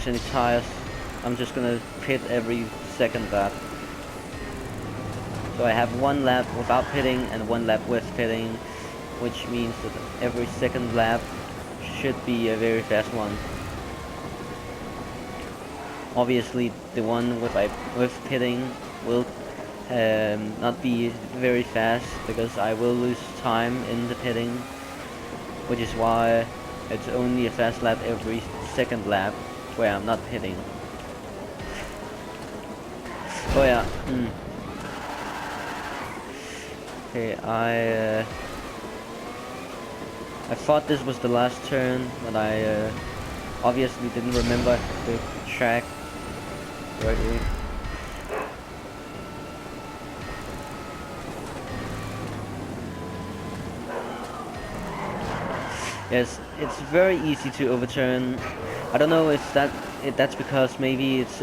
any tires. I'm just gonna pit every second lap. So I have one lap without pitting and one lap with pitting, which means that every second lap should be a very fast one. Obviously, the one with pitting will not be very fast because I will lose time in the pitting, which is why it's only a fast lap every second lap where I'm not pitting. Oh yeah. Okay, I thought this was the last turn, but I obviously didn't remember the track correctly. Yes, it's very easy to overturn. I don't know if that's because maybe it's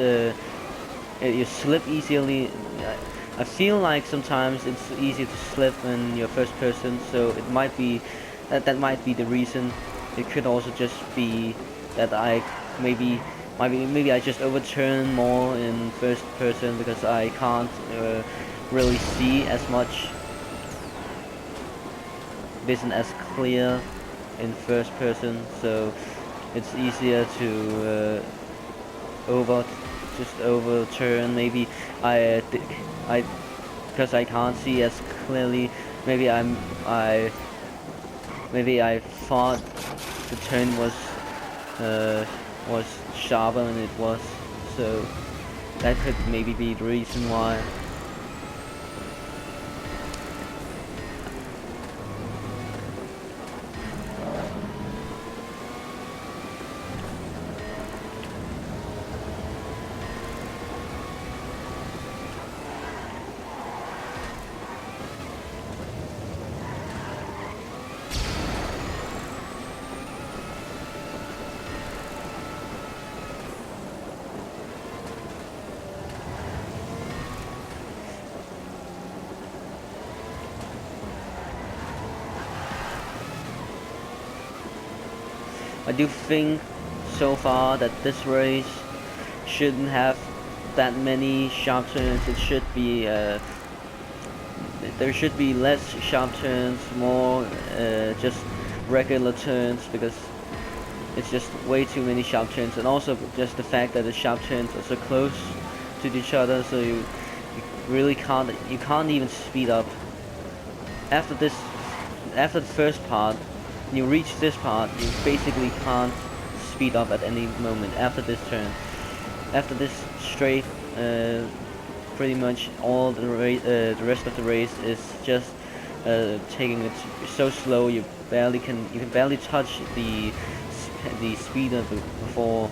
you slip easily. I feel like sometimes it's easy to slip when you're first person, so it might be that might be the reason. It could also just be that I maybe I just overturn more in first person because I can't really see as much. It isn't as clear in first person, so it's easier to overturn. Maybe I because I can't see as clearly. Maybe I thought the turn was sharper than it was, so that could maybe be the reason why. I do think so far that this race shouldn't have that many sharp turns. It should be there should be less sharp turns, more just regular turns, because it's just way too many sharp turns, and also just the fact that the sharp turns are so close to each other, so you really can't even speed up. After the first part, when you reach this part, you basically can't speed up at any moment after this turn. After this straight, pretty much all the rest of the race is just taking it so slow you can barely touch the speeder before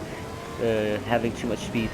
having too much speed.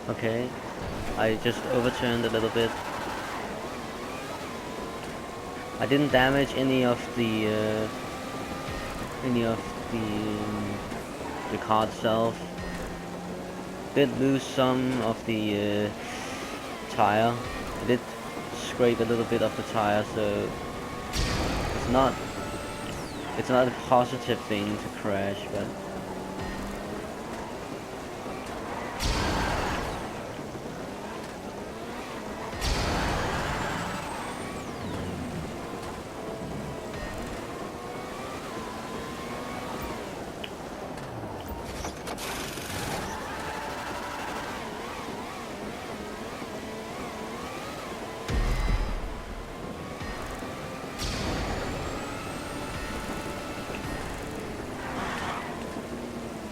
Okay, I just overturned a little bit. I didn't damage any of the car itself. Did lose some of the tire. I did scrape a little bit of the tire, so it's not a positive thing to crash, but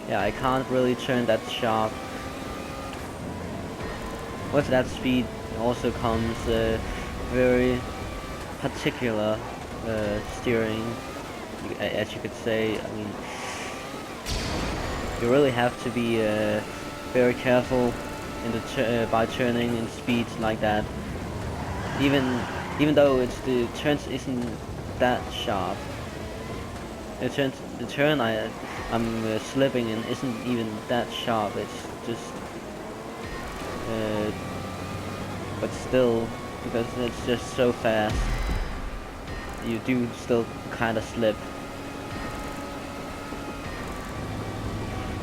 yeah, I can't really turn that sharp. With that speed also comes very particular steering, as you could say. I mean, you really have to be very careful in the by turning in speeds like that. Even though the turns isn't that sharp, the turn I'm slipping in isn't even that sharp. It's just, but still, because it's just so fast, you do still kind of slip.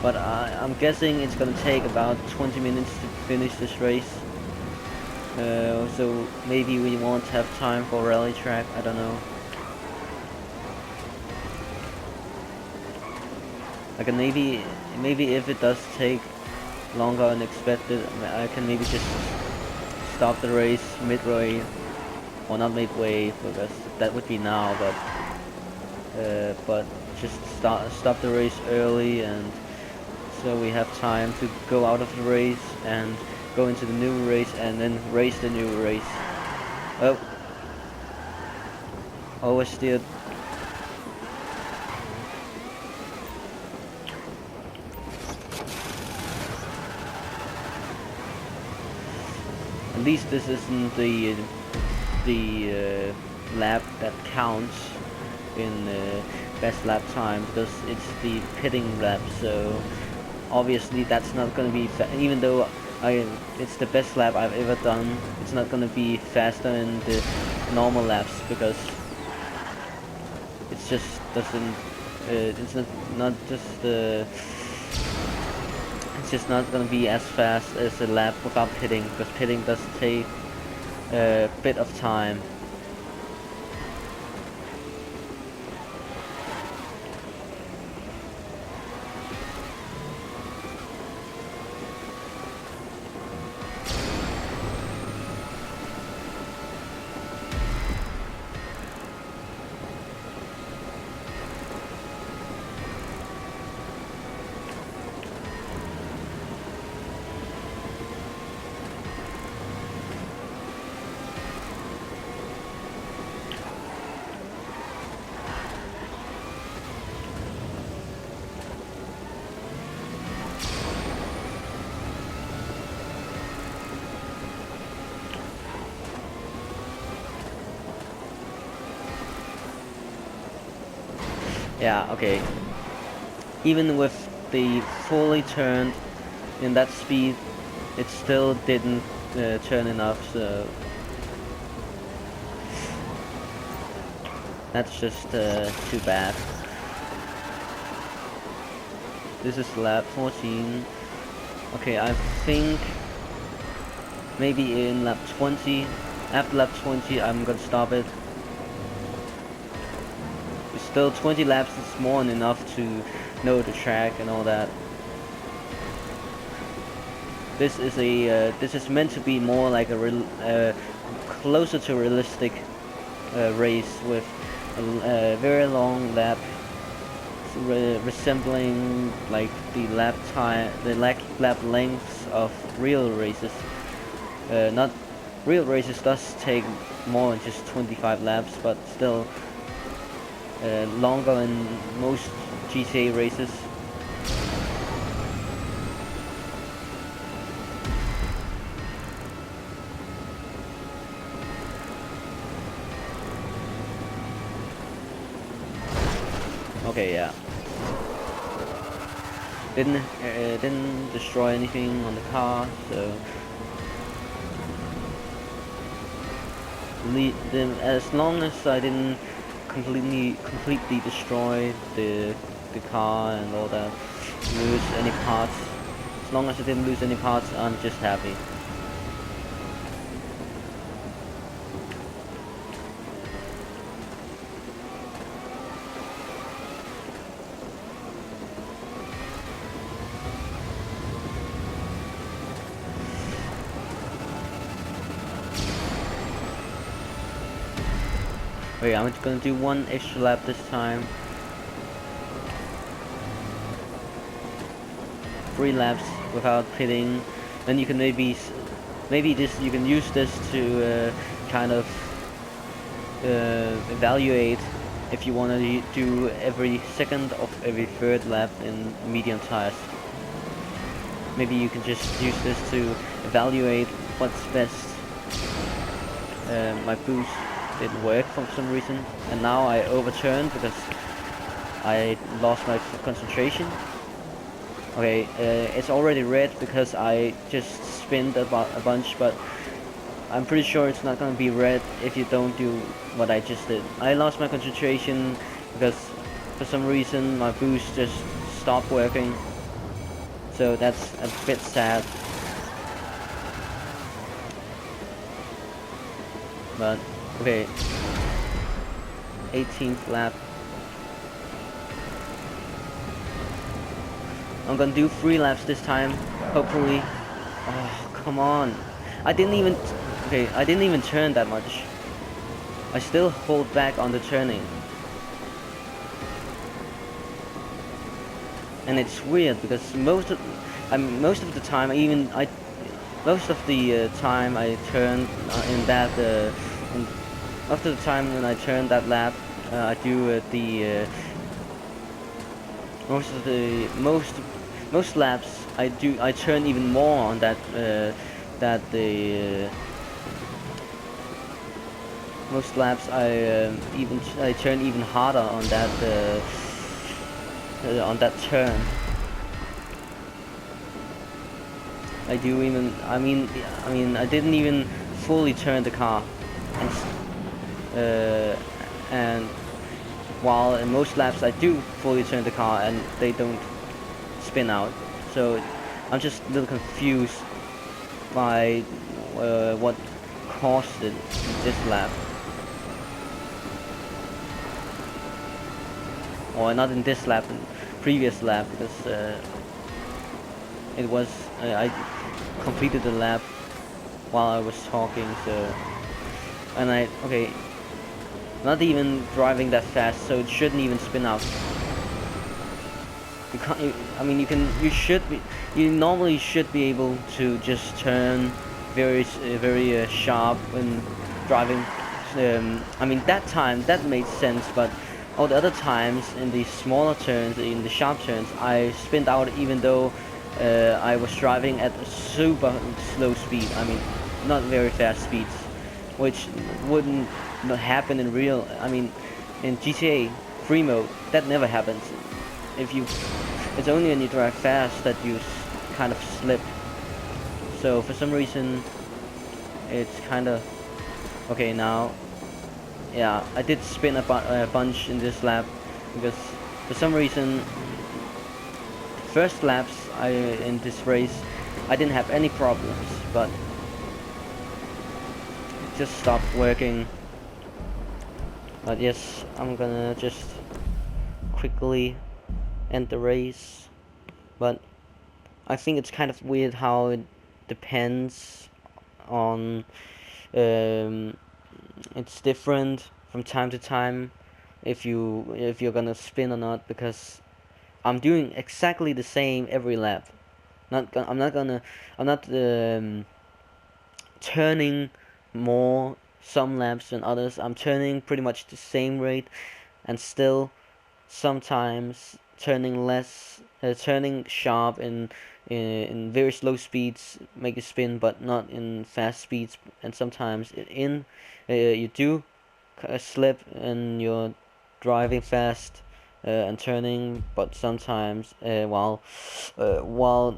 But I'm guessing it's gonna take about 20 minutes to finish this race. So maybe we won't have time for rally track. I don't know. I can maybe if it does take longer than expected, I can maybe just stop the race midway, or not midway, because that would be now. But just stop the race early, and so we have time to go out of the race and go into the new race and then race the new race. Oh, oversteered. At least this isn't the lap that counts in best lap time, because it's the pitting lap. So obviously that's not going to be even though it's the best lap I've ever done. It's not going to be faster in the normal laps, because it's just doesn't. It's not just it's just not going to be as fast as a lap without pitting, because pitting does take a bit of time. Yeah, okay. Even with the fully turned in that speed, it still didn't turn enough, so that's just too bad. This is lap 14. Okay, I think maybe in lap 20, after lap 20 I'm gonna stop it. Still 20 laps is more than enough to know the track and all that. This is meant to be more like a closer to realistic race with a very long lap, resembling like the lap lengths of real races. Not real races does take more than just 25 laps, but still longer than most GTA races. Okay, yeah. Didn't destroy anything on the car, so as long as I didn't completely destroy the car and all that, lose any parts. As long as I didn't lose any parts, I'm just happy. Okay, I'm just gonna do one extra lap this time. 3 laps without pitting. Then you can maybe you can use this to kind of evaluate if you want to do every second of every third lap in medium tires. Maybe you can just use this to evaluate what's best. My boost didn't work for some reason, and now I overturned because I lost my concentration. Okay, it's already red because I just spinned a bunch, but I'm pretty sure it's not gonna be red if you don't do what I just did. I lost my concentration because for some reason my boost just stopped working, so that's a bit sad. But okay, 18th lap. I'm gonna do 3 laps this time, hopefully. Oh, come on. I didn't even turn that much. I still hold back on the turning. And it's weird because most of the time I turn in that most of the time when I turn that lap, I do most laps I turn even more on that most laps I turn even harder on that turn. I didn't even fully turn the car, and while in most laps I do fully turn the car and they don't spin out. So I'm just a little confused by what caused it this lap. Or not in this lap, in previous lap, because it was I completed the lap while I was talking, so okay, not even driving that fast, so it shouldn't even spin out. You can't. You normally should be able to just turn very sharp when driving. That time that made sense, but all the other times in the smaller turns, in the sharp turns, I spinned out even though I was driving at a super slow speed. Not very fast speeds, which wouldn't happen in real. In GTA free mode, that never happens. It's only when you drive fast that you kind of slip. So for some reason, it's kind of okay now. Yeah, I did spin a bunch in this lap because for some reason, first laps in this race, I didn't have any problems, but it just stopped working. But yes, I'm gonna just quickly end the race. But I think it's kind of weird how it depends on it's different from time to time if you're gonna spin or not, because I'm doing exactly the same every lap. I'm not turning more some laps than others. I'm turning pretty much the same rate, and still sometimes turning less, turning sharp in very slow speeds make you spin, but not in fast speeds. And sometimes you do slip and you're driving fast, and turning, but sometimes while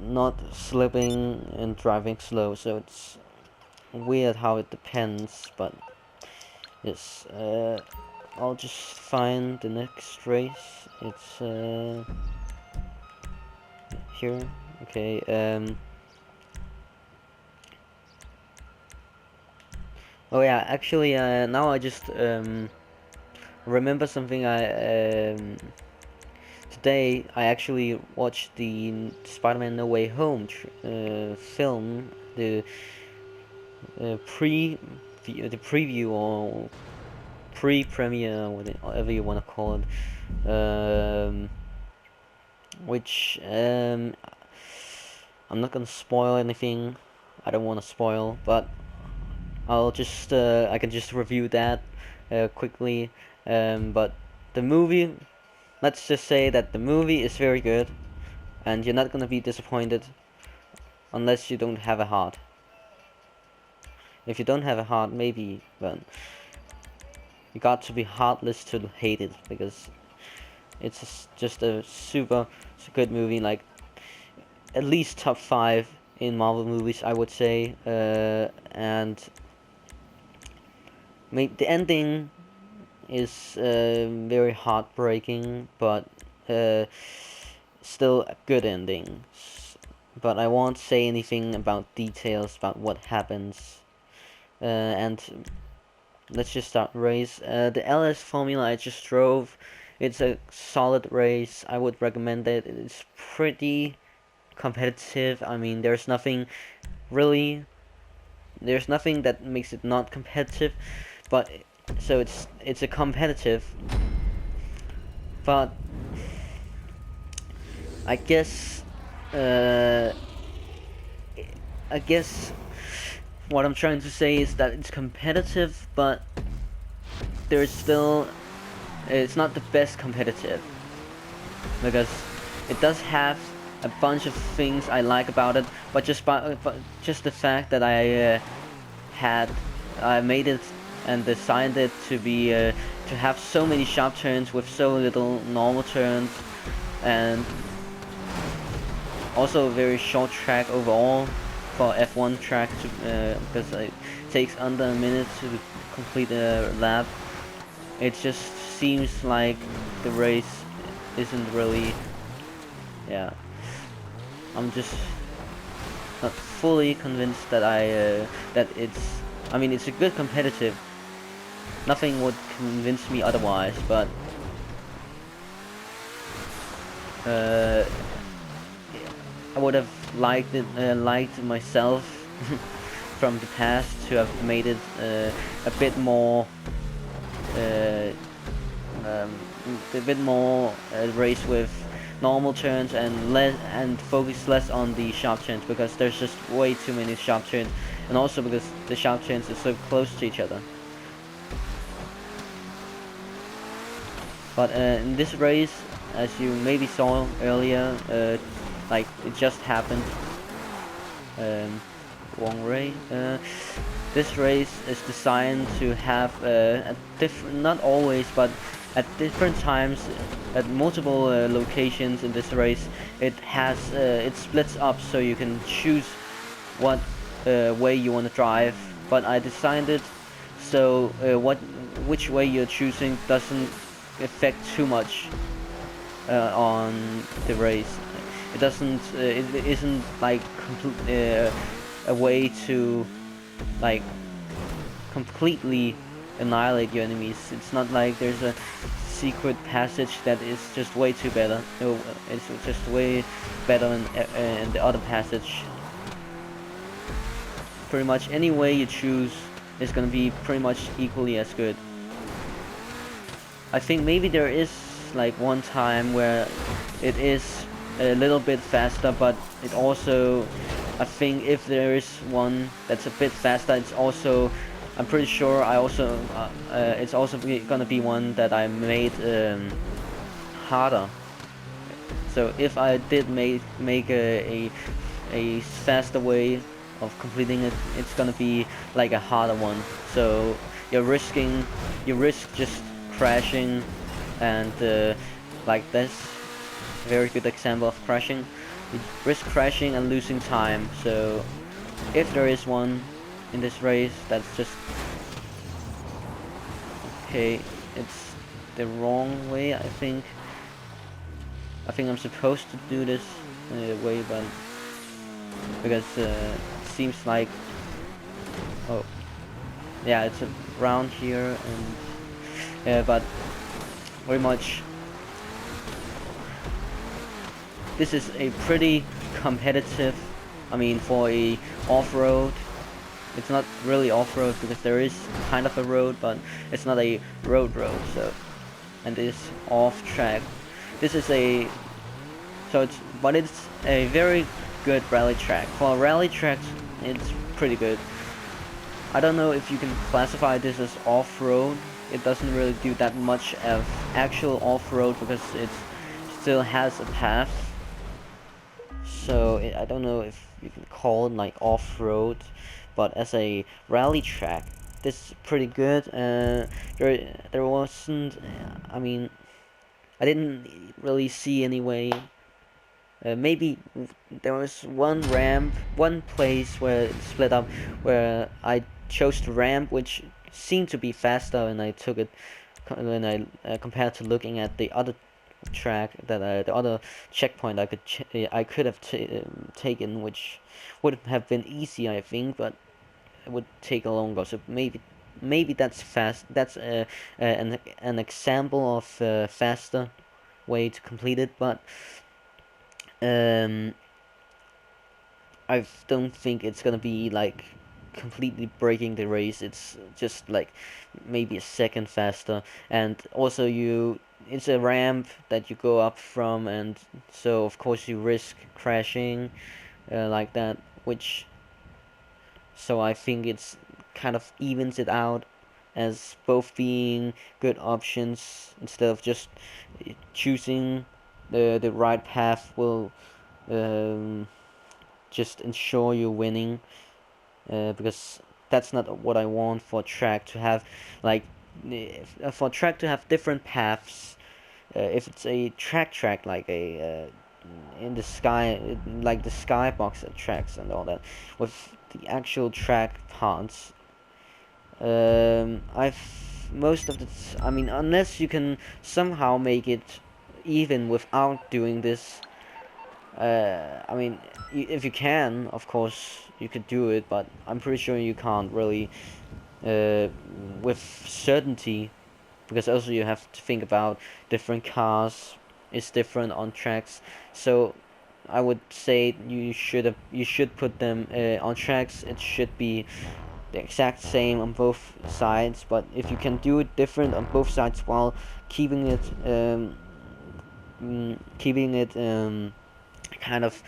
not slipping and driving slow. So it's weird how it depends, but yes. I'll just find the next race. It's here. Okay. Oh yeah. Actually, now I just remember something. Today I actually watched the Spider-Man No Way Home film, the preview or pre-premiere, whatever you want to call it, which I'm not gonna spoil anything. I don't want to spoil, but I can just review that quickly. But the movie, let's just say that the movie is very good, and you're not gonna be disappointed unless you don't have a heart. If you don't have a heart, maybe, but you got to be heartless to hate it, because it's just a super good movie, like at least top 5 in Marvel movies, I would say. And the ending is very heartbreaking, but still a good ending. But I won't say anything about details about what happens. And let's just start the race. The LS Formula I just drove, it's a solid race. I would recommend it. It's pretty competitive. I mean, there's nothing that makes it not competitive, but so it's a competitive, but I guess what I'm trying to say is that it's competitive, but it's not the best competitive, because it does have a bunch of things I like about it, but just the fact that I made it and designed it to be to have so many sharp turns with so little normal turns, and also a very short track overall for F1 track, because it takes under a minute to complete a lap. It just seems like the race isn't really, yeah. I'm just not fully convinced that I mean, it's a good competitive. Nothing would convince me otherwise, but I would have liked myself from the past to have made it a bit more race with normal turns and focus less on the sharp turns, because there's just way too many sharp turns, and also because the sharp turns are so close to each other. But in this race, as you maybe saw earlier, like it just happened. Wrong race. This race is designed to have a different, not always, but at different times, at multiple locations in this race, it splits up so you can choose what way you want to drive. But I designed it so which way you're choosing doesn't affect too much on the race. It doesn't. It isn't like a way to like completely annihilate your enemies. It's not like there's a secret passage that is just way too better. No, it's just way better in the other passage. Pretty much any way you choose is gonna be pretty much equally as good. I think maybe there is like one time where it is a little bit faster, but it also, I think if there is one that's a bit faster, it's also, I'm pretty sure it's also gonna be one that I made harder. So if I did make a faster way of completing it, it's gonna be like a harder one. So you risk just crashing and like this. Very good example of crashing. You risk crashing and losing time. So if there is one in this race, that's just okay. It's the wrong way, I think. I think I'm supposed to do this way, but because it seems like, oh yeah, it's around here, and yeah, but very much this is a pretty competitive, I mean, for a off-road. It's not really off-road because there is kind of a road, but it's not a road, so, and it's off-track. This is a, so it's, but it's a very good rally track. For rally tracks, it's pretty good. I don't know if you can classify this as off-road. It doesn't really do that much of actual off-road because it still has a path. So I don't know if you can call it like off-road, but as a rally track, this is pretty good. There wasn't, I mean, I didn't really see any way. Maybe there was one ramp, one place where it split up, where I chose the ramp, which seemed to be faster, and I took it when I compared to looking at the other track that the other checkpoint I could have taken, which would have been easy, I think, but it would take a longer. So maybe that's fast. That's an example of a faster way to complete it, but um, I don't think it's gonna be like completely breaking the race. It's just like maybe a second faster, and also it's a ramp that you go up from, and so of course you risk crashing like that, which, so I think it's kind of evens it out as both being good options instead of just choosing the right path will um, just ensure you're winning, because that's not what I want for track to have, like for track to have different paths. If it's a track like a in the sky, like the skybox tracks and all that, with the actual track parts, most of the I mean, unless you can somehow make it even without doing this, I mean, if you can, of course, you could do it, but I'm pretty sure you can't really with certainty, because also you have to think about different cars is different on tracks. So I would say you should put them on tracks. It should be the exact same on both sides, but if you can do it different on both sides while keeping it kind of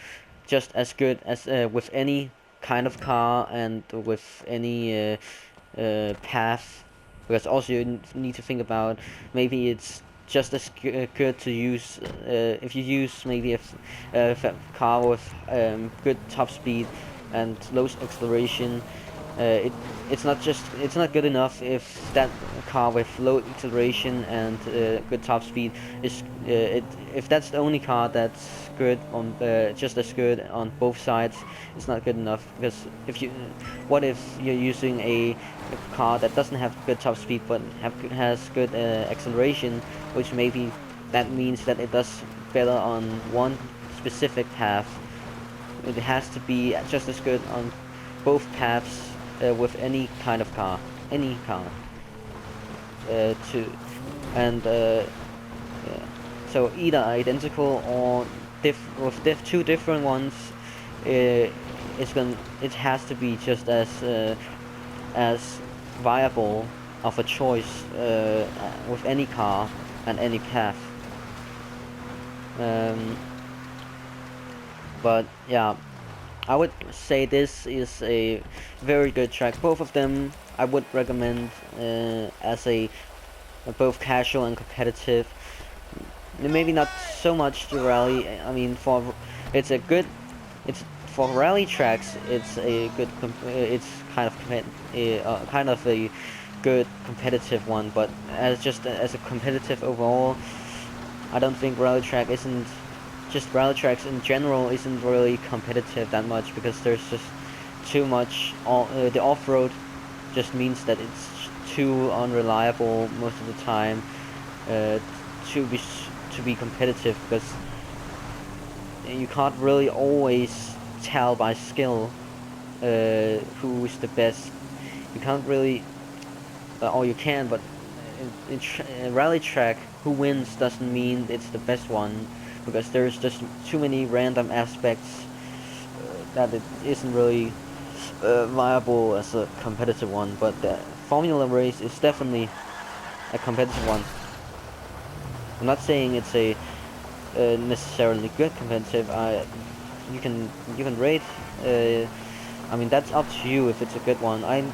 just as good as with any kind of car and with any path, because also you need to think about, maybe it's just as good to use if you use maybe a car with good top speed and low acceleration. It's not good enough if that car with low acceleration and good top speed is if that's the only car that's good on just as good on both sides. It's not good enough, because what if you're using a car that doesn't have good top speed but has good acceleration, which maybe that means that it does better on one specific path. It has to be just as good on both paths with any kind of car, any car. To and yeah. So either identical or with two different ones, it has to be just as viable of a choice with any car and any path. But yeah, I would say this is a very good track. Both of them I would recommend as a both casual and competitive. Maybe not so much the rally. I mean, it's a good, it's for rally tracks. It's a good. It's kind of a good competitive one. But as a competitive overall, I don't think rally track isn't just rally tracks in general isn't really competitive that much, because there's just too much. The off-road just means that it's too unreliable most of the time uh, to be competitive, because you can't really always tell by skill who is the best. You can't really, or you can, but in rally track, who wins doesn't mean it's the best one, because there's just too many random aspects that it isn't really viable as a competitive one. But the Formula race is definitely a competitive one. I'm not saying it's a necessarily good competitive. You can rate. I mean, that's up to you if it's a good one. I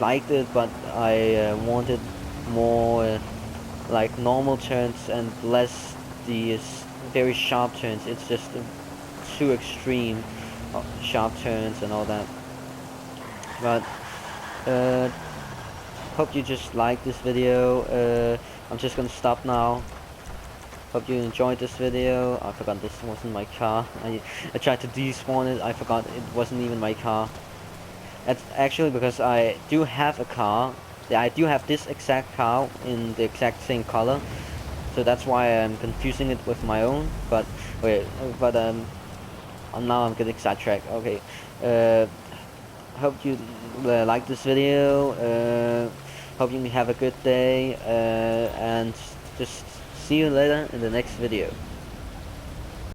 liked it, but I wanted more like normal turns and less these very sharp turns. It's just too extreme sharp turns and all that. But hope you just like this video. I'm just gonna stop now. Hope you enjoyed this video. I forgot this wasn't my car. I tried to despawn it. I forgot it wasn't even my car. That's actually because I do have a car. Yeah, I do have this exact car in the exact same color. So that's why I'm confusing it with my own. But wait, but now I'm getting sidetracked. Okay. Hope you like this video. Hope you have a good day. And just see you later in the next video.